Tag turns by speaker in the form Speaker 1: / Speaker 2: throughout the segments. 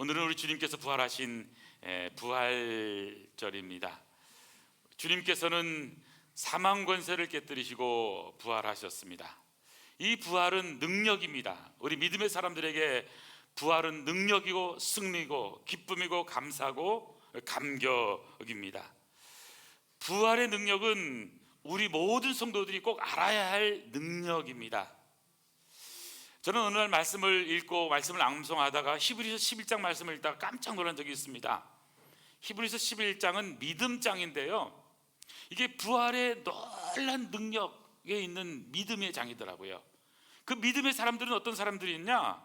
Speaker 1: 오늘은 우리 주님께서 부활하신 부활절입니다. 주님께서는 사망 권세를 깨뜨리시고 부활하셨습니다. 이 부활은 능력입니다. 우리 믿음의 사람들에게 부활은 능력이고 승리고 기쁨이고 감사고 감격입니다. 부활의 능력은 우리 모든 성도들이 꼭 알아야 할 능력입니다. 저는 어느 날 말씀을 읽고 말씀을 낭송하다가 히브리서 11장 말씀을 읽다가 깜짝 놀란 적이 있습니다. 히브리서 11장은 믿음장인데요, 이게 부활의 놀란 능력에 있는 믿음의 장이더라고요. 그 믿음의 사람들은 어떤 사람들이 있냐?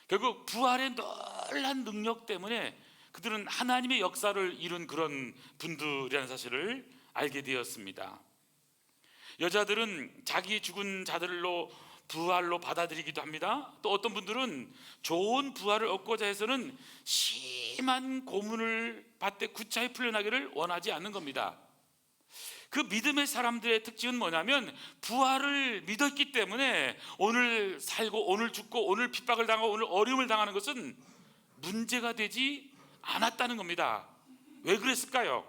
Speaker 1: 결국 부활의 놀란 능력 때문에 그들은 하나님의 역사를 이룬 그런 분들이라는 사실을 알게 되었습니다. 여자들은 자기 죽은 자들로 부활로 받아들이기도 합니다. 또 어떤 분들은 좋은 부활을 얻고자 해서는 심한 고문을 받되 구차히 풀려나기를 원하지 않는 겁니다. 그 믿음의 사람들의 특징은 뭐냐면 부활을 믿었기 때문에 오늘 살고 오늘 죽고 오늘 핍박을 당하고 오늘 어려움을 당하는 것은 문제가 되지 않았다는 겁니다. 왜 그랬을까요?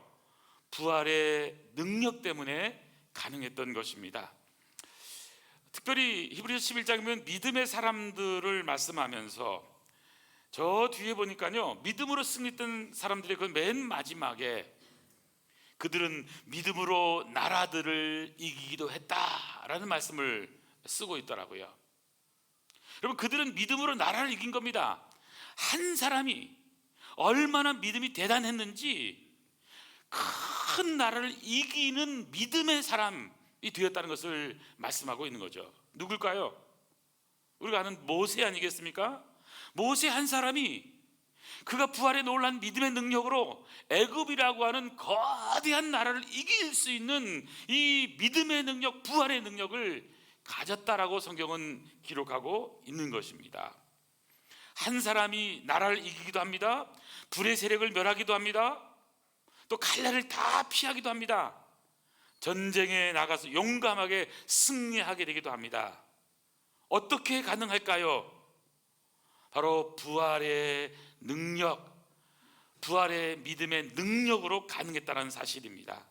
Speaker 1: 부활의 능력 때문에 가능했던 것입니다. 특별히 히브리서 11장이면 믿음의 사람들을 말씀하면서 저 뒤에 보니까요, 믿음으로 승리했던 사람들의 그 맨 마지막에 그들은 믿음으로 나라들을 이기기도 했다라는 말씀을 쓰고 있더라고요. 여러분, 그들은 믿음으로 나라를 이긴 겁니다. 한 사람이 얼마나 믿음이 대단했는지 큰 나라를 이기는 믿음의 사람이 되었다는 것을 말씀하고 있는 거죠. 누굴까요? 우리가 아는 모세 아니겠습니까? 모세 한 사람이 그가 부활에 놀란 믿음의 능력으로 애굽이라고 하는 거대한 나라를 이길 수 있는 이 믿음의 능력, 부활의 능력을 가졌다라고 성경은 기록하고 있는 것입니다. 한 사람이 나라를 이기기도 합니다. 불의 세력을 멸하기도 합니다. 또 칼날을 다 피하기도 합니다. 전쟁에 나가서 용감하게 승리하게 되기도 합니다. 어떻게 가능할까요? 바로 부활의 능력, 부활의 믿음의 능력으로 가능했다는 사실입니다.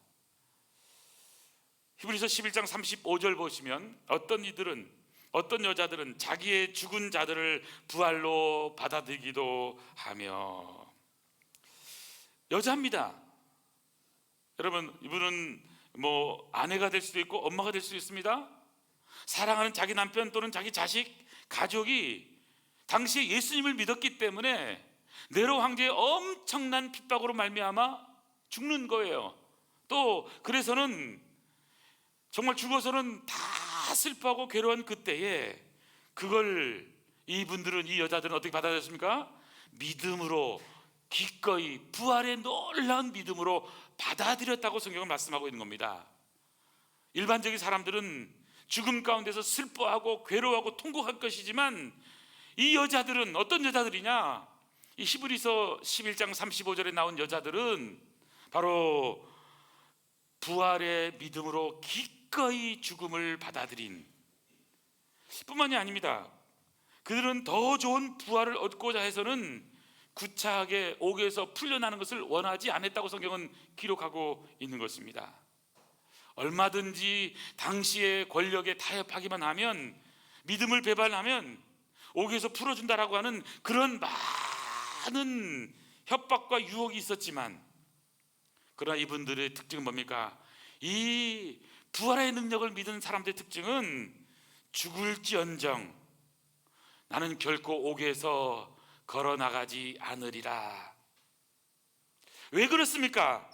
Speaker 1: 히브리서 11장 35절 보시면 어떤 여자들은 자기의 죽은 자들을 부활로 받아들이기도 하며, 여자입니다. 여러분, 이분은 아내가 될 수도 있고 엄마가 될 수도 있습니다. 사랑하는 자기 남편 또는 자기 자식, 가족이 당시에 예수님을 믿었기 때문에 네로 황제의 엄청난 핍박으로 말미암아 죽는 거예요. 또 그래서는 정말 죽어서는 다 슬퍼하고 괴로운 그때에 그걸 이 여자들은 어떻게 받아들였습니까? 믿음으로 기꺼이 부활의 놀라운 믿음으로 받아들였다고 성경은 말씀하고 있는 겁니다. 일반적인 사람들은 죽음 가운데서 슬퍼하고 괴로워하고 통곡할 것이지만 이 여자들은 어떤 여자들이냐? 이 히브리서 11장 35절에 나온 여자들은 바로 부활의 믿음으로 기꺼이 죽음을 받아들인 뿐만이 아닙니다. 그들은 더 좋은 부활을 얻고자 해서는 구차하게 옥에서 풀려나는 것을 원하지 않았다고 성경은 기록하고 있는 것입니다. 얼마든지 당시의 권력에 타협하기만 하면, 믿음을 배반하면 옥에서 풀어준다라고 하는 그런 많은 협박과 유혹이 있었지만, 그러나 이분들의 특징은 뭡니까? 이 부활의 능력을 믿는 사람들의 특징은 죽을지언정 나는 결코 옥에서 걸어나가지 않으리라. 왜 그렇습니까?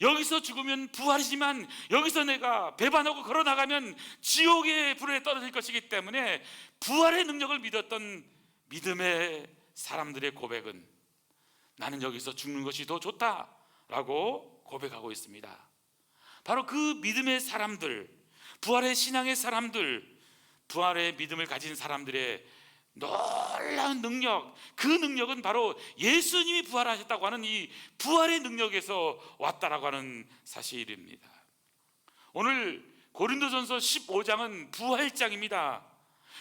Speaker 1: 여기서 죽으면 부활이지만 여기서 내가 배반하고 걸어나가면 지옥의 불에 떨어질 것이기 때문에 부활의 능력을 믿었던 믿음의 사람들의 고백은 나는 여기서 죽는 것이 더 좋다라고 고백하고 있습니다. 바로 그 믿음의 사람들, 부활의 신앙의 사람들, 부활의 믿음을 가진 사람들의 놀라운 능력, 그 능력은 바로 예수님이 부활하셨다고 하는 이 부활의 능력에서 왔다라고 하는 사실입니다. 오늘 고린도전서 15장은 부활장입니다.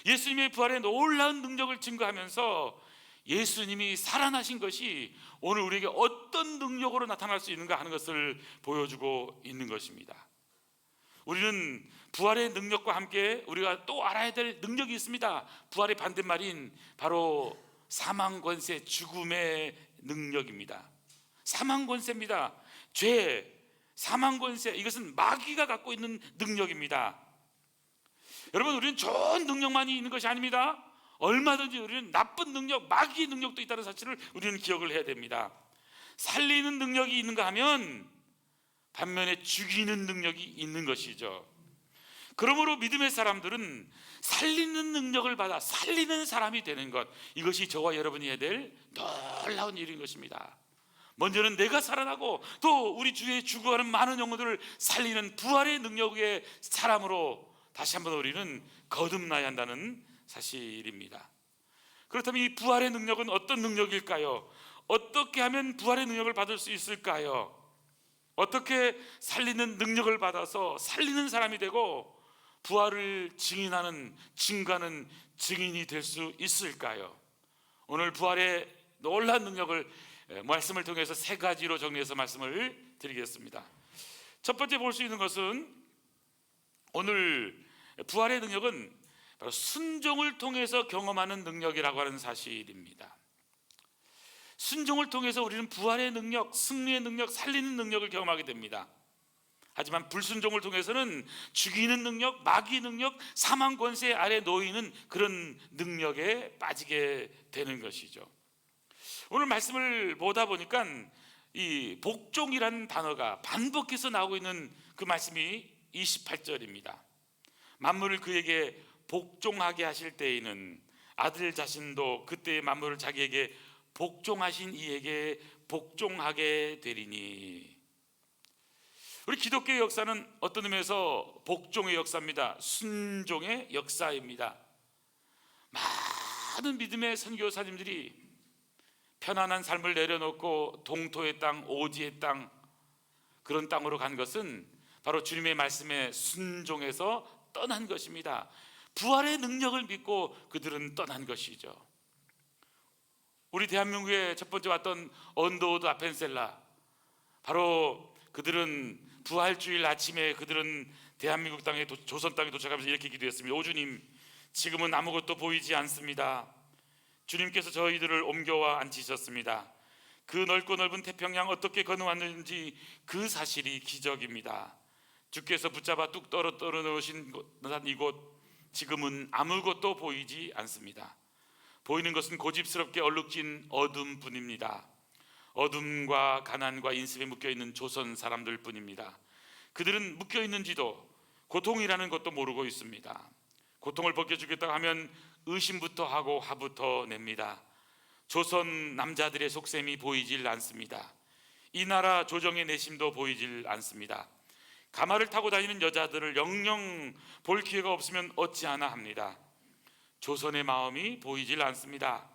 Speaker 1: 예수님의 부활의 놀라운 능력을 증거하면서 예수님이 살아나신 것이 오늘 우리에게 어떤 능력으로 나타날 수 있는가 하는 것을 보여주고 있는 것입니다. 우리는 부활의 능력과 함께 우리가 또 알아야 될 능력이 있습니다. 부활의 반대말인 바로 사망 권세, 죽음의 능력입니다. 사망 권세입니다. 죄, 사망 권세, 이것은 마귀가 갖고 있는 능력입니다. 여러분, 우리는 좋은 능력만이 있는 것이 아닙니다. 얼마든지 우리는 나쁜 능력, 마귀의 능력도 있다는 사실을 우리는 기억을 해야 됩니다. 살리는 능력이 있는가 하면 반면에 죽이는 능력이 있는 것이죠. 그러므로 믿음의 사람들은 살리는 능력을 받아 살리는 사람이 되는 것, 이것이 저와 여러분이 해야 될 놀라운 일인 것입니다. 먼저는 내가 살아나고 또 우리 주위에 죽어가는 많은 영혼들을 살리는 부활의 능력의 사람으로 다시 한번 우리는 거듭나야 한다는 사실입니다. 그렇다면 이 부활의 능력은 어떤 능력일까요? 어떻게 하면 부활의 능력을 받을 수 있을까요? 어떻게 살리는 능력을 받아서 살리는 사람이 되고 부활을 증인하는, 증거하는 증인이 될 수 있을까요? 오늘 부활의 놀라운 능력을 말씀을 통해서 세 가지로 정리해서 말씀을 드리겠습니다. 첫 번째 볼 수 있는 것은 오늘 부활의 능력은 바로 순종을 통해서 경험하는 능력이라고 하는 사실입니다. 순종을 통해서 우리는 부활의 능력, 승리의 능력, 살리는 능력을 경험하게 됩니다. 하지만 불순종을 통해서는 죽이는 능력, 마귀 능력, 사망 권세 아래 놓이는 그런 능력에 빠지게 되는 것이죠. 오늘 말씀을 보다 보니까 이 복종이라는 단어가 반복해서 나오고 있는 그 말씀이 28절입니다. 만물을 그에게 복종하게 하실 때에는 아들 자신도 그때의 만물을 자기에게 복종하신 이에게 복종하게 되리니. 우리 기독교의 역사는 어떤 의미에서 복종의 역사입니다. 순종의 역사입니다. 많은 믿음의 선교사님들이 편안한 삶을 내려놓고 동토의 땅, 오지의 땅, 그런 땅으로 간 것은 바로 주님의 말씀에 순종해서 떠난 것입니다. 부활의 능력을 믿고 그들은 떠난 것이죠. 우리 대한민국에 첫 번째 왔던 언더우드 아펜셀라, 바로 그들은 부활주일 아침에 그들은 대한민국 땅에 조선 땅에 도착하면서 이렇게 기도했습니다. 오 주님, 지금은 아무것도 보이지 않습니다. 주님께서 저희들을 옮겨와 앉히셨습니다. 그 넓고 넓은 태평양 어떻게 건너왔는지 그 사실이 기적입니다. 주께서 붙잡아 뚝 떨어 놓으신 이곳, 지금은 아무것도 보이지 않습니다. 보이는 것은 고집스럽게 얼룩진 어둠뿐입니다. 어둠과 가난과 인습에 묶여있는 조선 사람들 뿐입니다. 그들은 묶여있는지도 고통이라는 것도 모르고 있습니다. 고통을 벗겨주겠다고 하면 의심부터 하고 화부터 냅니다. 조선 남자들의 속셈이 보이질 않습니다. 이 나라 조정의 내심도 보이질 않습니다. 가마를 타고 다니는 여자들을 영영 볼 기회가 없으면 어찌하나 합니다. 조선의 마음이 보이질 않습니다.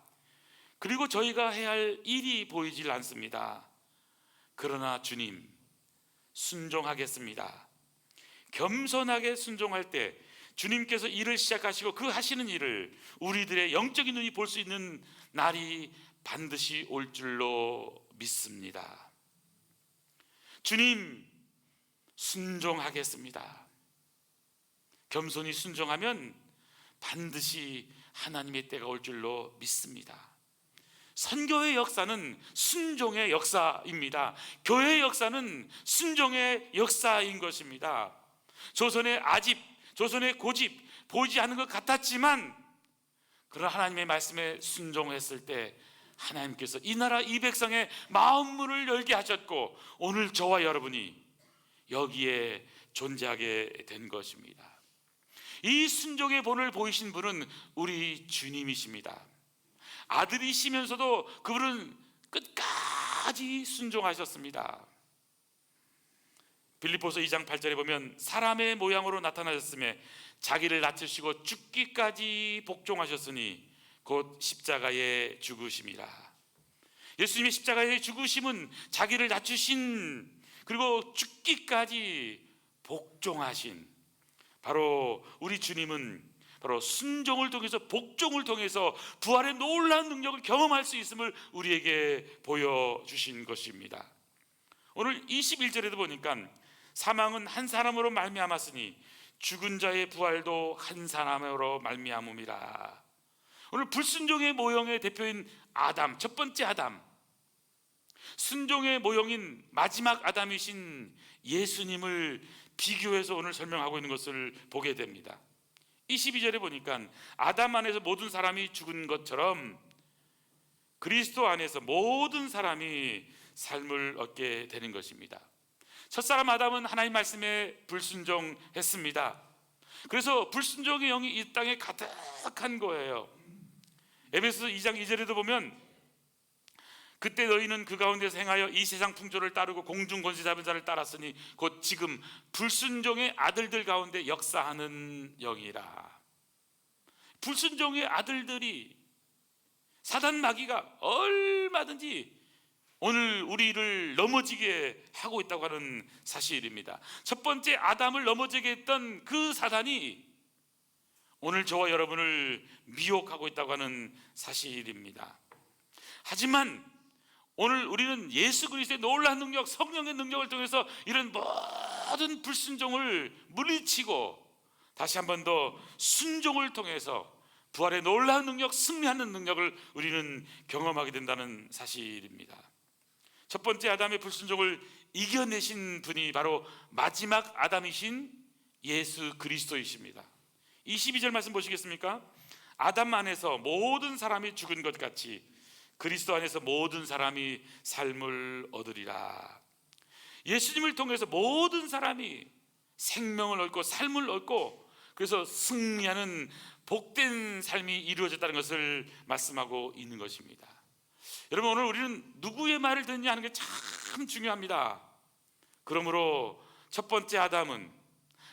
Speaker 1: 그리고 저희가 해야 할 일이 보이질 않습니다. 그러나 주님, 순종하겠습니다. 겸손하게 순종할 때 주님께서 일을 시작하시고 그 하시는 일을 우리들의 영적인 눈이 볼 수 있는 날이 반드시 올 줄로 믿습니다. 주님, 순종하겠습니다. 겸손히 순종하면 반드시 하나님의 때가 올 줄로 믿습니다. 선교의 역사는 순종의 역사입니다. 교회의 역사는 순종의 역사인 것입니다. 조선의 아집, 조선의 고집, 보이지 않는 것 같았지만 그러나 하나님의 말씀에 순종했을 때 하나님께서 이 나라 이 백성의 마음문을 열게 하셨고 오늘 저와 여러분이 여기에 존재하게 된 것입니다. 이 순종의 본을 보이신 분은 우리 주님이십니다. 아들이시면서도 그분은 끝까지 순종하셨습니다. 빌립보서 2장 8절에 보면 사람의 모양으로 나타나셨음에 자기를 낮추시고 죽기까지 복종하셨으니 곧 십자가에 죽으심이라. 예수님의 십자가의 죽으심은 자기를 낮추신, 그리고 죽기까지 복종하신, 바로 우리 주님은 바로 순종을 통해서, 복종을 통해서 부활의 놀라운 능력을 경험할 수 있음을 우리에게 보여주신 것입니다. 오늘 21절에도 보니까 사망은 한 사람으로 말미암았으니 죽은 자의 부활도 한 사람으로 말미암음이라. 오늘 불순종의 모형의 대표인 아담, 첫 번째 아담, 순종의 모형인 마지막 아담이신 예수님을 비교해서 오늘 설명하고 있는 것을 보게 됩니다. 22절에 보니까 아담 안에서 모든 사람이 죽은 것처럼 그리스도 안에서 모든 사람이 삶을 얻게 되는 것입니다. 첫사람 아담은 하나님 말씀에 불순종했습니다. 그래서 불순종의 영이 이 땅에 가득한 거예요. 에베소서 2장 2절에도 보면 그때 너희는 그 가운데서 행하여 이 세상 풍조를 따르고 공중 권세 잡은 자를 따랐으니 곧 지금 불순종의 아들들 가운데 역사하는 영이라. 불순종의 아들들이, 사단 마귀가 얼마든지 오늘 우리를 넘어지게 하고 있다고 하는 사실입니다. 첫 번째 아담을 넘어지게 했던 그 사단이 오늘 저와 여러분을 미혹하고 있다고 하는 사실입니다. 하지만 오늘 우리는 예수 그리스도의 놀라운 능력, 성령의 능력을 통해서 이런 모든 불순종을 물리치고 다시 한 번 더 순종을 통해서 부활의 놀라운 능력, 승리하는 능력을 우리는 경험하게 된다는 사실입니다. 첫 번째 아담의 불순종을 이겨내신 분이 바로 마지막 아담이신 예수 그리스도이십니다. 22절 말씀 보시겠습니까? 아담 안에서 모든 사람이 죽은 것 같이 그리스도 안에서 모든 사람이 삶을 얻으리라. 예수님을 통해서 모든 사람이 생명을 얻고 삶을 얻고 그래서 승리하는 복된 삶이 이루어졌다는 것을 말씀하고 있는 것입니다. 여러분, 오늘 우리는 누구의 말을 듣느냐 하는 게 참 중요합니다. 그러므로 첫 번째 아담은,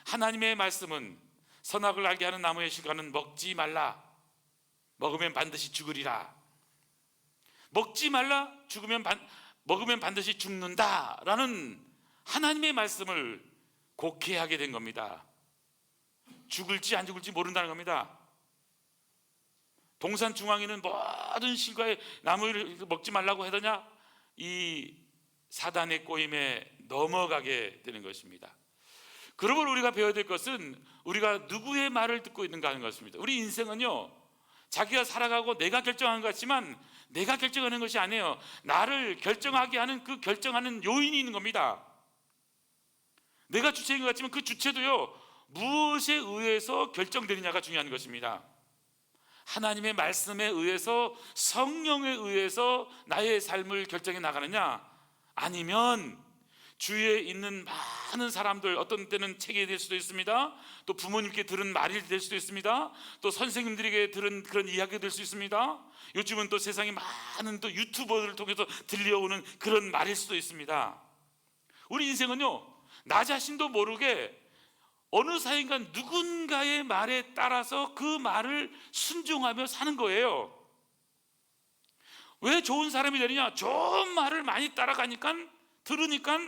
Speaker 1: 하나님의 말씀은 선악을 알게 하는 나무의 실과는 먹지 말라, 먹으면 반드시 죽으리라, 먹지 말라, 먹으면 반드시 죽는다라는 하나님의 말씀을 곡해하게 된 겁니다. 죽을지 안 죽을지 모른다는 겁니다. 동산 중앙에는 모든 실과의 나무를 먹지 말라고 하더냐, 이 사단의 꼬임에 넘어가게 되는 것입니다. 그러므로 우리가 배워야 될 것은 우리가 누구의 말을 듣고 있는가 하는 것입니다. 우리 인생은요, 자기가 살아가고 내가 결정한 것 같지만 내가 결정하는 것이 아니에요. 나를 결정하게 하는 그 결정하는 요인이 있는 겁니다. 내가 주체인 것 같지만 그 주체도요, 무엇에 의해서 결정되느냐가 중요한 것입니다. 하나님의 말씀에 의해서, 성령에 의해서 나의 삶을 결정해 나가느냐, 아니면 주위에 있는 많은 사람들, 어떤 때는 책이 될 수도 있습니다. 또 부모님께 들은 말이 될 수도 있습니다. 또 선생님들에게 들은 그런 이야기가 될 수 있습니다. 요즘은 또 세상에 많은 또 유튜버들을 통해서 들려오는 그런 말일 수도 있습니다. 우리 인생은요, 나 자신도 모르게 어느 사이인가 누군가의 말에 따라서 그 말을 순종하며 사는 거예요. 왜 좋은 사람이 되느냐? 좋은 말을 많이 따라가니까, 들으니까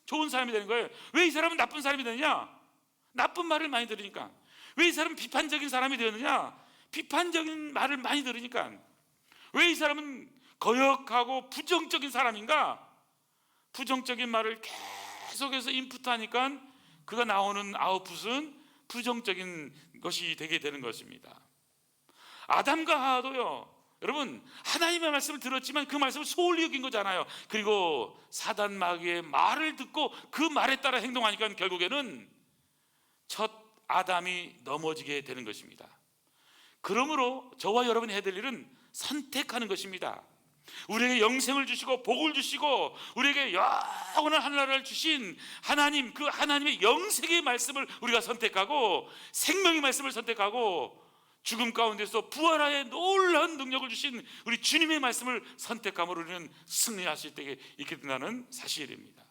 Speaker 1: 좋은 사람이 되는 거예요. 왜 이 사람은 나쁜 사람이 되느냐? 나쁜 말을 많이 들으니까. 왜 이 사람은 비판적인 사람이 되느냐? 비판적인 말을 많이 들으니까. 왜 이 사람은 거역하고 부정적인 사람인가? 부정적인 말을 계속해서 인풋하니까 그가 나오는 아웃풋은 부정적인 것이 되게 되는 것입니다. 아담과 하와도요, 여러분, 하나님의 말씀을 들었지만 그 말씀을 소홀히 여긴 거잖아요. 그리고 사단 마귀의 말을 듣고 그 말에 따라 행동하니까 결국에는 첫 아담이 넘어지게 되는 것입니다. 그러므로 저와 여러분이 해야 될 일은 선택하는 것입니다. 우리에게 영생을 주시고 복을 주시고 우리에게 영원한 하늘나라를 주신 하나님, 그 하나님의 영생의 말씀을 우리가 선택하고, 생명의 말씀을 선택하고, 죽음 가운데서 부활하의 놀라운 능력을 주신 우리 주님의 말씀을 선택함으로 우리는 승리하실 때에 있게 된다는 사실입니다.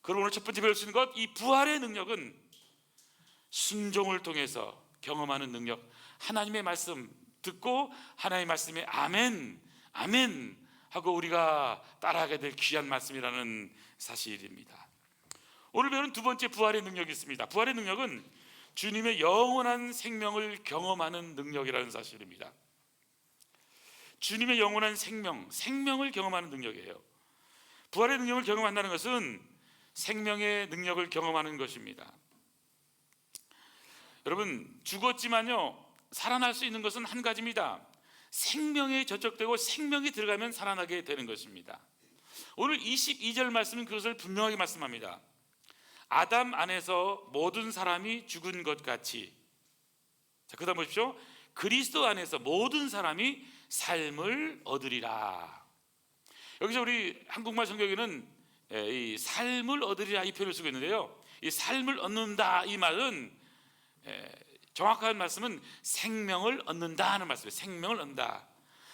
Speaker 1: 그럼 오늘 첫 번째 배울 수 있는 것, 이 부활의 능력은 순종을 통해서 경험하는 능력, 하나님의 말씀 듣고 하나님의 말씀에 아멘, 아멘 하고 우리가 따라하게 될 귀한 말씀이라는 사실입니다. 오늘 배우는 두 번째 부활의 능력이 있습니다. 부활의 능력은 주님의 영원한 생명을 경험하는 능력이라는 사실입니다. 주님의 영원한 생명을 경험하는 능력이에요. 부활의 능력을 경험한다는 것은 생명의 능력을 경험하는 것입니다. 여러분, 죽었지만요 살아날 수 있는 것은 한 가지입니다. 생명에 저촉되고 생명이 들어가면 살아나게 되는 것입니다. 오늘 22절 말씀은 그것을 분명하게 말씀합니다. 아담 안에서 모든 사람이 죽은 것 같이, 자, 그다음 보십시오. 그리스도 안에서 모든 사람이 삶을 얻으리라. 여기서 우리 한국말 성경에는 이 삶을 얻으리라 이 표현을 쓰고 있는데요, 이 삶을 얻는다 이 말은 정확한 말씀은 생명을 얻는다 하는 말씀이에요. 생명을 얻는다.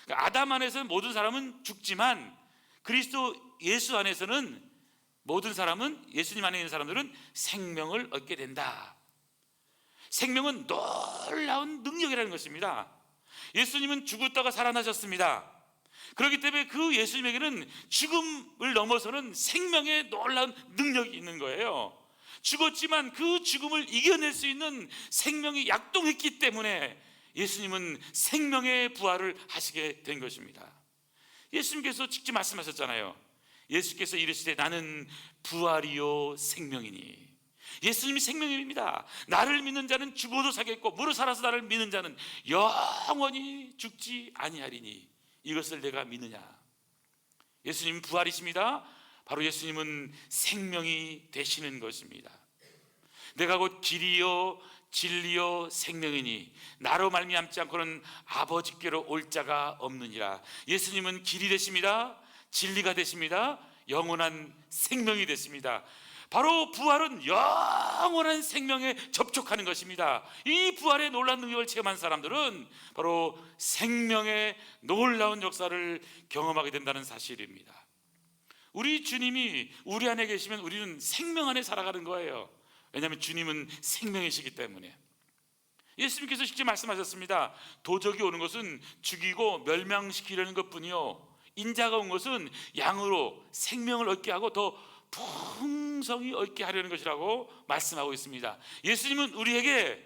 Speaker 1: 그러니까 아담 안에서는 모든 사람은 죽지만 그리스도 예수 안에서는 모든 사람은, 예수님 안에 있는 사람들은 생명을 얻게 된다. 생명은 놀라운 능력이라는 것입니다. 예수님은 죽었다가 살아나셨습니다. 그렇기 때문에 그 예수님에게는 죽음을 넘어서는 생명의 놀라운 능력이 있는 거예요. 죽었지만 그 죽음을 이겨낼 수 있는 생명이 약동했기 때문에 예수님은 생명의 부활을 하시게 된 것입니다. 예수님께서 직접 말씀하셨잖아요. 예수께서 이르시되 나는 부활이요 생명이니. 예수님이 생명입니다. 나를 믿는 자는 죽어도 살겠고 무릇 살아서 나를 믿는 자는 영원히 죽지 아니하리니 이것을 내가 믿느냐. 예수님은 부활이십니다. 바로 예수님은 생명이 되시는 것입니다. 내가 곧 길이요 진리요 생명이니 나로 말미암지 않고는 아버지께로 올 자가 없느니라. 예수님은 길이 되십니다. 진리가 되십니다. 영원한 생명이 되십니다. 바로 부활은 영원한 생명에 접촉하는 것입니다. 이 부활의 놀라운 능력을 체험한 사람들은 바로 생명의 놀라운 역사를 경험하게 된다는 사실입니다. 우리 주님이 우리 안에 계시면 우리는 생명 안에 살아가는 거예요. 왜냐하면 주님은 생명이시기 때문에. 예수님께서 직접 말씀하셨습니다. 도적이 오는 것은 죽이고 멸망시키려는 것뿐이요 인자가 온 것은 양으로 생명을 얻게 하고 더 풍성히 얻게 하려는 것이라고 말씀하고 있습니다. 예수님은 우리에게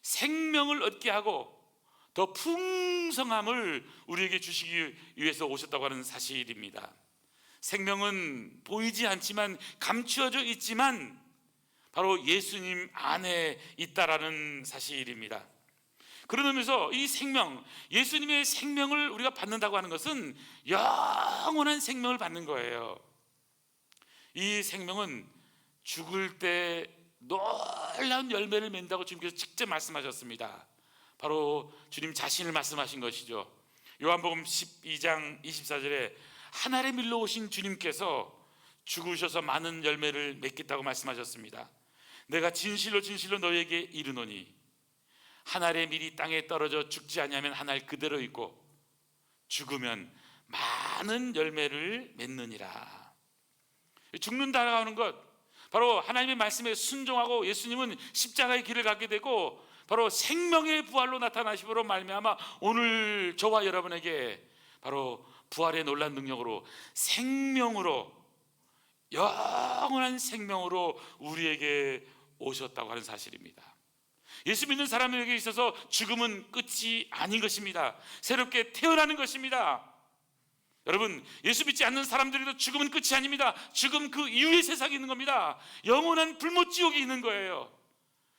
Speaker 1: 생명을 얻게 하고 더 풍성함을 우리에게 주시기 위해서 오셨다고 하는 사실입니다. 생명은 보이지 않지만 감추어져 있지만 바로 예수님 안에 있다라는 사실입니다. 그런 의미에서 이 생명, 예수님의 생명을 우리가 받는다고 하는 것은 영원한 생명을 받는 거예요. 이 생명은 죽을 때 놀라운 열매를 맺는다고 주님께서 직접 말씀하셨습니다. 바로 주님 자신을 말씀하신 것이죠. 요한복음 12장 24절에 하늘의 밀로 오신 주님께서 죽으셔서 많은 열매를 맺겠다고 말씀하셨습니다. 내가 진실로 진실로 너희에게 이르노니 하늘의 밀이 땅에 떨어져 죽지 아니하면 하늘 그대로 있고 죽으면 많은 열매를 맺느니라. 죽는다라고 하는 것, 바로 하나님의 말씀에 순종하고 예수님은 십자가의 길을 가게 되고 바로 생명의 부활로 나타나심으로 말미암아 오늘 저와 여러분에게 바로 부활의 놀라운 능력으로 생명으로, 영원한 생명으로 우리에게 오셨다고 하는 사실입니다. 예수 믿는 사람에게 있어서 죽음은 끝이 아닌 것입니다. 새롭게 태어나는 것입니다. 여러분, 예수 믿지 않는 사람들에게도 죽음은 끝이 아닙니다. 죽음 그 이후의 세상이 있는 겁니다. 영원한 불못 지옥이 있는 거예요.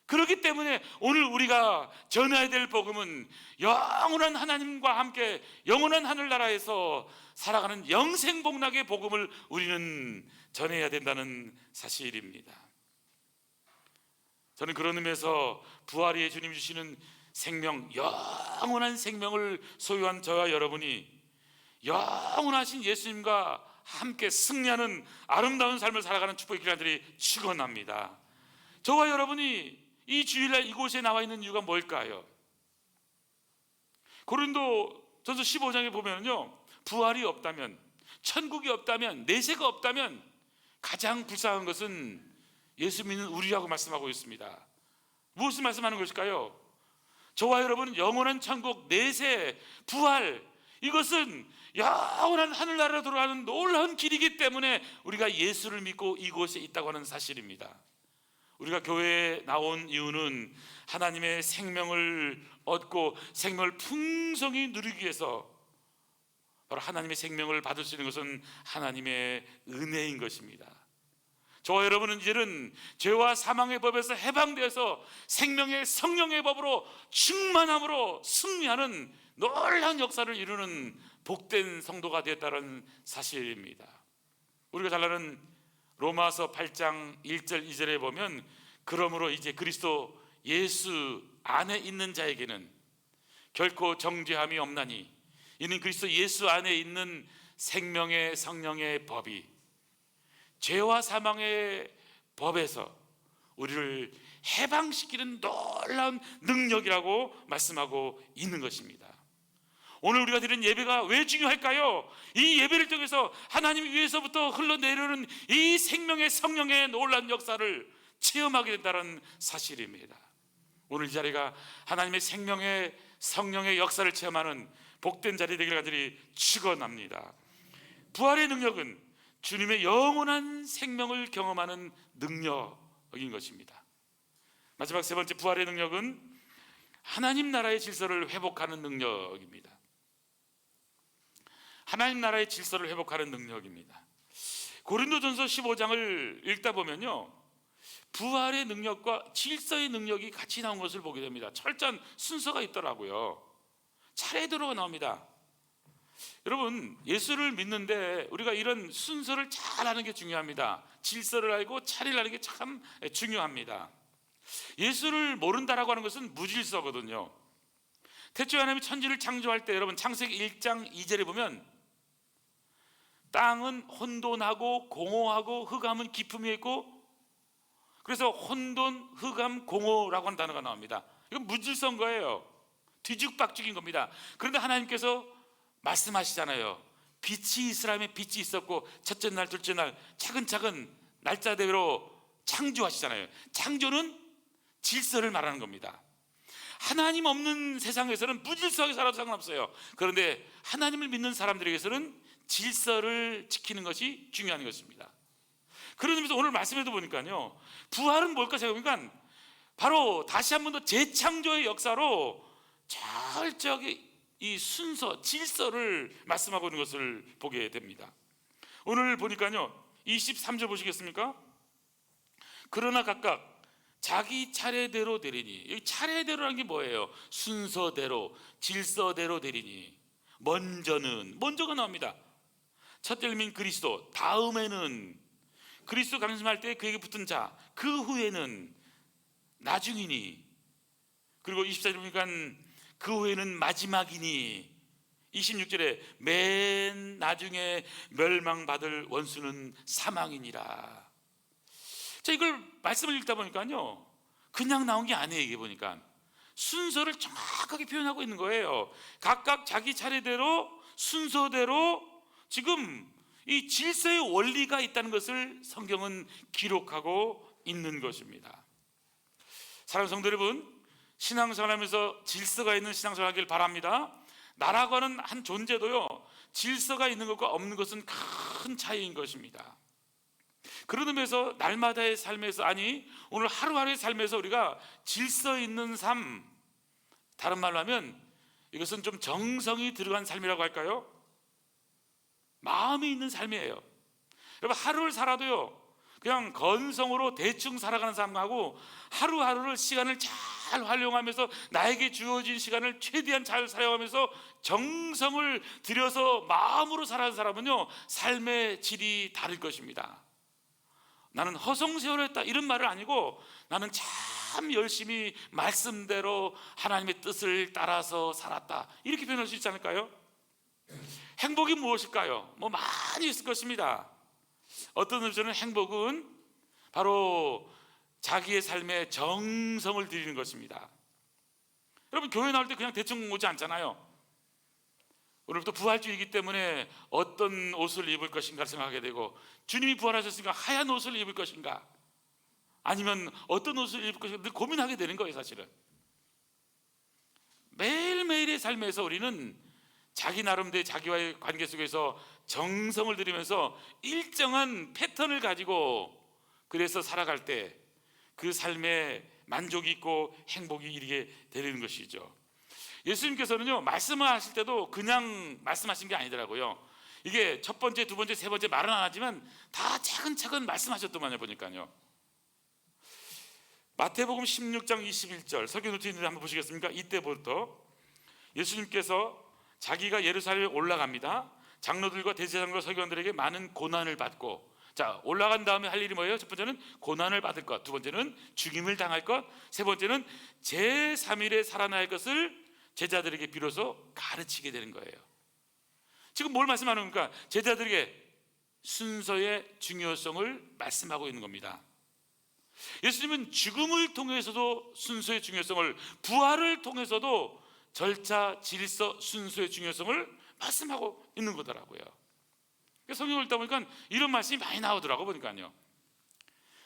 Speaker 1: 그렇기 때문에 오늘 우리가 전해야 될 복음은 영원한 하나님과 함께 영원한 하늘나라에서 살아가는 영생복락의 복음을 우리는 전해야 된다는 사실입니다. 저는 그런 의미에서 부활의 주님 주시는 생명, 영원한 생명을 소유한 저와 여러분이 영원하신 예수님과 함께 승리하는 아름다운 삶을 살아가는 축복의 기간들이 축원합니다. 저와 여러분이 이 주일날 이곳에 나와 있는 이유가 뭘까요? 고린도전서 15장에 보면요, 부활이 없다면, 천국이 없다면, 내세가 없다면 가장 불쌍한 것은 예수 믿는 우리라고 말씀하고 있습니다. 무엇을 말씀하는 것일까요? 저와 여러분은 영원한 천국, 내세, 부활, 이것은 영원한 하늘나라로 돌아가는 놀라운 길이기 때문에 우리가 예수를 믿고 이곳에 있다고 하는 사실입니다. 우리가 교회에 나온 이유는 하나님의 생명을 얻고 생명을 풍성히 누리기 위해서, 바로 하나님의 생명을 받을 수 있는 것은 하나님의 은혜인 것입니다. 저와 여러분은 이제는 죄와 사망의 법에서 해방되어서 생명의 성령의 법으로 충만함으로 승리하는 놀라운 역사를 이루는 복된 성도가 되었다는 사실입니다. 우리가 잘 아는 로마서 8장 1절 2절에 보면, 그러므로 이제 그리스도 예수 안에 있는 자에게는 결코 정죄함이 없나니 이는 그리스도 예수 안에 있는 생명의 성령의 법이 죄와 사망의 법에서 우리를 해방시키는 놀라운 능력이라고 말씀하고 있는 것입니다. 오늘 우리가 드리는 예배가 왜 중요할까요? 이 예배를 통해서 하나님 위에서부터 흘러내려오는 이 생명의 성령의 놀라운 역사를 체험하게 된다는 사실입니다. 오늘 이 자리가 하나님의 생명의 성령의 역사를 체험하는 복된 자리 되기를 간절히 축원합니다. 부활의 능력은 주님의 영원한 생명을 경험하는 능력인 것입니다. 마지막 세 번째 부활의 능력은 하나님 나라의 질서를 회복하는 능력입니다. 하나님 나라의 질서를 회복하는 능력입니다. 고린도전서 15장을 읽다 보면요, 부활의 능력과 질서의 능력이 같이 나온 것을 보게 됩니다. 철저한 순서가 있더라고요. 차례대로 나옵니다. 여러분, 예수를 믿는데 우리가 이런 순서를 잘 아는 게 중요합니다. 질서를 알고 차례를 아는 게 참 중요합니다. 예수를 모른다라고 하는 것은 무질서거든요. 태초에 하나님이 천지를 창조할 때, 여러분 창세기 1장 2절에 보면 땅은 혼돈하고 공허하고 흑암은 깊음이 있고, 그래서 혼돈, 흑암, 공허라고 하는 단어가 나옵니다. 이건 무질서인 거예요. 뒤죽박죽인 겁니다. 그런데 하나님께서 말씀하시잖아요. 빛이 이스라엘에 빛이 있었고 첫째 날 둘째 날 차근차근 날짜대로 창조하시잖아요. 창조는 질서를 말하는 겁니다. 하나님 없는 세상에서는 무질서하게 살아도 상관없어요. 그런데 하나님을 믿는 사람들에게서는 질서를 지키는 것이 중요한 것입니다. 그런 의미에서 오늘 말씀에도 보니까요, 부활은 뭘까 생각해보니까 바로 다시 한 번 더 재창조의 역사로 철저하게 이 순서, 질서를 말씀하고 있는 것을 보게 됩니다. 오늘 보니까요, 23절 보시겠습니까? 그러나 각각 자기 차례대로 되리니, 여기 차례대로라는 게 뭐예요? 순서대로, 질서대로 되리니, 먼저가 나옵니다. 첫 열민 그리스도, 다음에는 그리스도 강림할 때 그에게 붙은 자, 그 후에는 나중이니, 그리고 24절 보니까 그 후에는 마지막이니, 26절에 맨 나중에 멸망받을 원수는 사망이니라. 자, 이걸 말씀을 읽다 보니까요, 그냥 나온 게 아니에요. 이게 보니까 순서를 정확하게 표현하고 있는 거예요. 각각 자기 차례대로 순서대로 지금 이 질서의 원리가 있다는 것을 성경은 기록하고 있는 것입니다. 사랑하는 성도 여러분, 신앙생활하면서 질서가 있는 신앙생활 하길 바랍니다. 나라고 하는 한 존재도요, 질서가 있는 것과 없는 것은 큰 차이인 것입니다. 그런 의미에서 날마다의 삶에서, 아니 오늘 하루하루의 삶에서 우리가 질서 있는 삶, 다른 말로 하면 이것은 좀 정성이 들어간 삶이라고 할까요? 마음이 있는 삶이에요. 여러분, 하루를 살아도요, 그냥 건성으로 대충 살아가는 삶하고 하루하루를 시간을 잘 활용하면서 나에게 주어진 시간을 최대한 잘 사용하면서 정성을 들여서 마음으로 살아가는 사람은요, 삶의 질이 다를 것입니다. 나는 허송세월을 했다 이런 말은 아니고, 나는 참 열심히 말씀대로 하나님의 뜻을 따라서 살았다, 이렇게 표현할 수 있지 않을까요? 행복이 무엇일까요? 뭐 많이 있을 것입니다. 어떤 의미에서는 행복은 바로 자기의 삶에 정성을 들이는 것입니다. 여러분, 교회 나올 때 그냥 대충 오지 않잖아요. 오늘부터 부활주의이기 때문에 어떤 옷을 입을 것인가 생각하게 되고, 주님이 부활하셨으니까 하얀 옷을 입을 것인가, 아니면 어떤 옷을 입을 것인가 고민하게 되는 거예요. 사실은 매일매일의 삶에서 우리는 자기 나름대로 자기와의 관계 속에서 정성을 들이면서 일정한 패턴을 가지고 그래서 살아갈 때 그 삶에 만족이 있고 행복이 이르게 되는 것이죠. 예수님께서는요, 말씀을 하실 때도 그냥 말씀하신 게 아니더라고요. 이게 첫 번째, 두 번째, 세 번째 말은 안 하지만 다 차근차근 말씀하셨더만요. 보니까요. 마태복음 16장 21절 설교 노트 있는데 한번 보시겠습니까? 이때부터 예수님께서 자기가 예루살렘에 올라갑니다. 장로들과 대제사장과 서기관들에게 많은 고난을 받고, 자, 올라간 다음에 할 일이 뭐예요? 첫 번째는 고난을 받을 것, 두 번째는 죽임을 당할 것, 세 번째는 제3일에 살아날 것을 제자들에게 비로소 가르치게 되는 거예요. 지금 뭘 말씀하는 겁니까? 제자들에게 순서의 중요성을 말씀하고 있는 겁니다. 예수님은 죽음을 통해서도 순서의 중요성을, 부활을 통해서도 절차, 질서, 순서의 중요성을 말씀하고 있는 거더라고요. 성경을 읽다 보니까 이런 말씀이 많이 나오더라고 보니까요.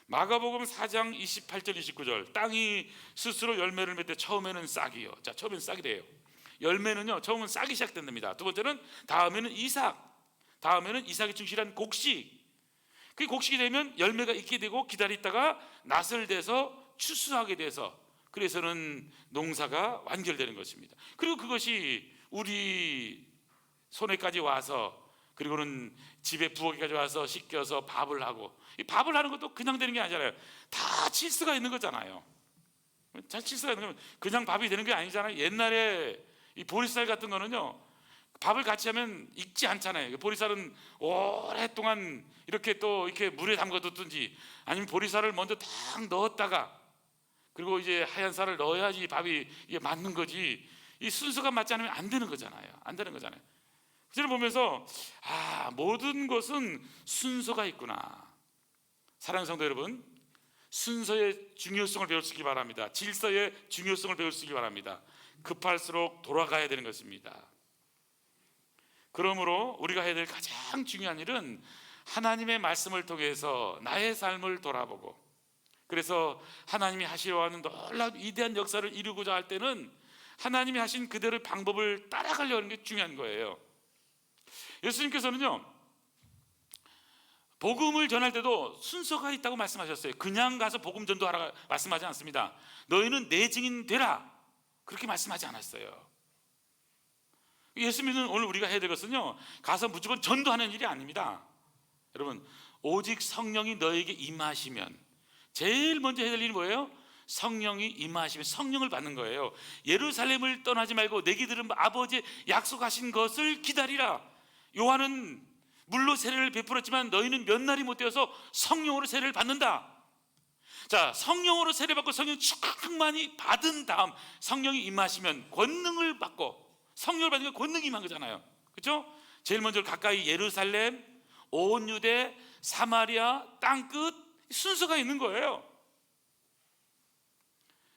Speaker 1: 마가복음 4장 28절 29절, 땅이 스스로 열매를 맺되 처음에는 싹이요. 자, 처음에는 싹이 돼요. 열매는요, 처음은 싹이 시작된답니다. 두 번째는 다음에는 이삭, 다음에는 이삭이 충실한 곡식. 그 곡식이 되면 열매가 있게 되고 기다리다가 낫을 대서 추수하게 돼서, 그래서는 농사가 완결되는 것입니다. 그리고 그것이 우리 손에까지 와서, 그리고는 집에 부엌에까지 와서 씻겨서 밥을 하고, 이 밥을 하는 것도 그냥 되는 게 아니잖아요. 다 질서가 있는 거잖아요. 잘 질서가 있는 거면 그냥 밥이 되는 게 아니잖아요. 옛날에 이 보리쌀 같은 거는요, 밥을 같이 하면 익지 않잖아요. 보리쌀은 오랫동안 이렇게 또 이렇게 물에 담가뒀든지, 아니면 보리쌀을 먼저 딱 넣었다가 그리고 이제 하얀 쌀을 넣어야지 밥이 이게 맞는 거지, 이 순서가 맞지 않으면 안 되는 거잖아요. 안 되는 거잖아요. 그걸 보면서 모든 것은 순서가 있구나. 사랑하는 성도 여러분, 순서의 중요성을 배우시기 바랍니다. 질서의 중요성을 배우시기 바랍니다. 급할수록 돌아가야 되는 것입니다. 그러므로 우리가 해야 될 가장 중요한 일은 하나님의 말씀을 통해서 나의 삶을 돌아보고, 그래서 하나님이 하시려 하는 놀라운 위대한 역사를 이루고자 할 때는 하나님이 하신 그대로의 방법을 따라가려는 게 중요한 거예요. 예수님께서는요, 복음을 전할 때도 순서가 있다고 말씀하셨어요. 그냥 가서 복음 전도하라 말씀하지 않습니다. 너희는 내 증인 되라, 그렇게 말씀하지 않았어요. 예수 믿는 오늘 우리가 해야 될 것은요, 가서 무조건 전도하는 일이 아닙니다. 여러분, 오직 성령이 너에게 임하시면, 제일 먼저 해야 될 일이 뭐예요? 성령이 임하시면 성령을 받는 거예요. 예루살렘을 떠나지 말고 내게 들은 아버지의 약속하신 것을 기다리라. 요한은 물로 세례를 베풀었지만 너희는 몇 날이 못 되어서 성령으로 세례를 받는다. 자, 성령으로 세례받고 성령 충만히 받은 다음 성령이 임하시면 권능을 받고, 성령을 받으니까 권능이 임한 거잖아요. 그렇죠? 제일 먼저 가까이 예루살렘, 온 유대, 사마리아, 땅끝, 순서가 있는 거예요.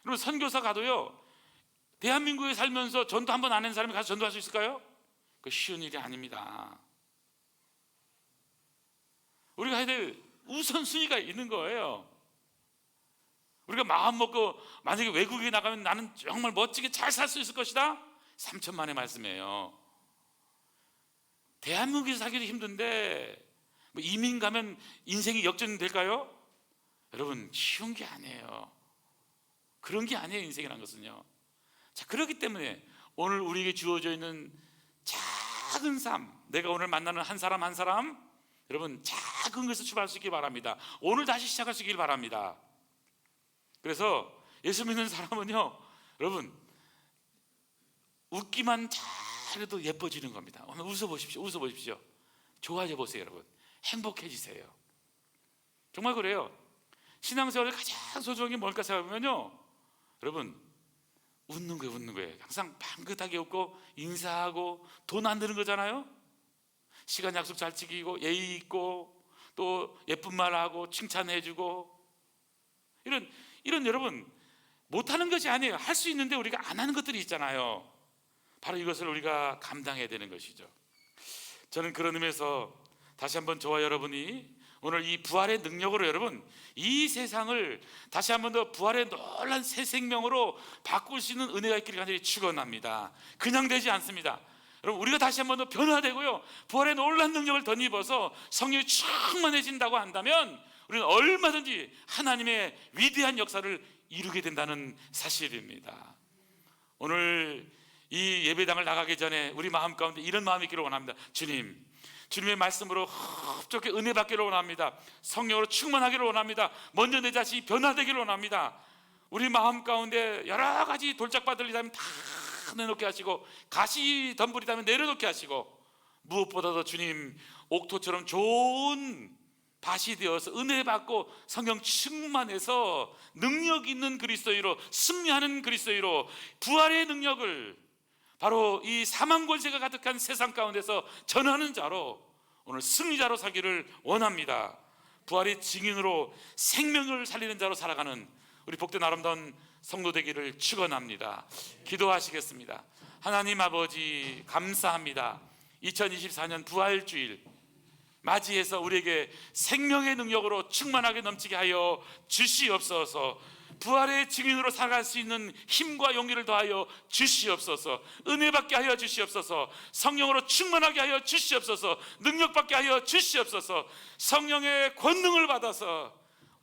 Speaker 1: 여러분, 선교사 가도요, 대한민국에 살면서 전도 한 번 안 한 사람이 가서 전도할 수 있을까요? 그 쉬운 일이 아닙니다. 우리가 해야 될 우선순위가 있는 거예요. 우리가 마음 먹고 만약에 외국에 나가면 나는 정말 멋지게 잘 살 수 있을 것이다, 3천만의 말씀이에요. 대한민국에서 살기도 힘든데 이민 가면 인생이 역전될까요? 여러분, 쉬운 게 아니에요. 그런 게 아니에요, 인생이라는 것은요. 자, 그렇기 때문에 오늘 우리에게 주어져 있는 작은 삶, 내가 오늘 만나는 한 사람 한 사람, 여러분, 작은 것에서 출발할 수 있길 바랍니다. 오늘 다시 시작할 수 있길 바랍니다. 그래서 예수 믿는 사람은요, 여러분, 웃기만 잘해도 예뻐지는 겁니다. 오늘 웃어보십시오. 웃어보십시오. 좋아져 보세요. 여러분, 행복해지세요. 정말 그래요. 신앙생활의 가장 소중한 게 뭘까 생각하면요, 여러분, 웃는 거예요. 웃는 거예요. 항상 방긋하게 웃고 인사하고, 돈 안 드는 거잖아요. 시간 약속 잘 지키고 예의 있고 또 예쁜 말하고 칭찬해주고, 이런 여러분, 못하는 것이 아니에요. 할 수 있는데 우리가 안 하는 것들이 있잖아요. 바로 이것을 우리가 감당해야 되는 것이죠. 저는 그런 의미에서 다시 한번 저와 여러분이 오늘 이 부활의 능력으로, 여러분, 이 세상을 다시 한번 더 부활의 놀란 새 생명으로 바꿀 수 있는 은혜가 있기를 간절히 축원합니다. 그냥 되지 않습니다. 여러분, 우리가 다시 한번 더 변화되고요, 부활의 놀란 능력을 덧입어서 성령이 충만해진다고 한다면 우리는 얼마든지 하나님의 위대한 역사를 이루게 된다는 사실입니다. 오늘 이 예배당을 나가기 전에 우리 마음 가운데 이런 마음이 있기를 원합니다. 주님의 말씀으로 흡족히 은혜 받기를 원합니다. 성령으로 충만하기를 원합니다. 먼저 내 자신이 변화되기를 원합니다. 우리 마음 가운데 여러 가지 돌짝밭을 있다면 다 내놓게 하시고, 가시 덤불이라면 내려놓게 하시고, 무엇보다도 주님, 옥토처럼 좋은 밭이 되어서 은혜 받고 성령 충만해서 능력 있는 그리스도인으로, 승리하는 그리스도인으로 부활의 능력을 바로 이 사망 권세가 가득한 세상 가운데서 전하는 자로, 오늘 승리자로 살기를 원합니다. 부활의 증인으로 생명을 살리는 자로 살아가는 우리 복된 아름다운 성도 되기를 축원합니다. 기도하시겠습니다. 하나님 아버지, 감사합니다. 2024년 부활주일 맞이해서 우리에게 생명의 능력으로 충만하게 넘치게 하여 주시옵소서. 부활의 증인으로 살아갈 수 있는 힘과 용기를 더하여 주시옵소서. 은혜 받게 하여 주시옵소서. 성령으로 충만하게 하여 주시옵소서. 능력 받게 하여 주시옵소서. 성령의 권능을 받아서,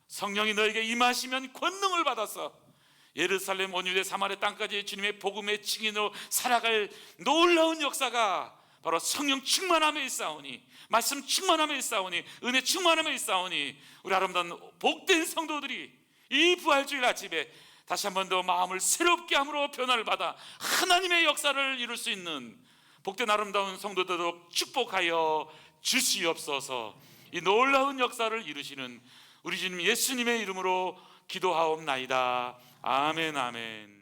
Speaker 1: 성령이 너에게 임하시면 권능을 받아서 예루살렘, 온 유대, 사마리아 땅까지 주님의 복음의 증인으로 살아갈 놀라운 역사가 바로 성령 충만함에 있사오니, 말씀 충만함에 있사오니, 은혜 충만함에 있사오니, 우리 아름다운 복된 성도들이 이 부활주일 아침에 다시 한 번 더 마음을 새롭게 함으로 변화를 받아 하나님의 역사를 이룰 수 있는 복된 아름다운 성도들도 축복하여 주시옵소서. 이 놀라운 역사를 이루시는 우리 주님 예수님의 이름으로 기도하옵나이다. 아멘, 아멘.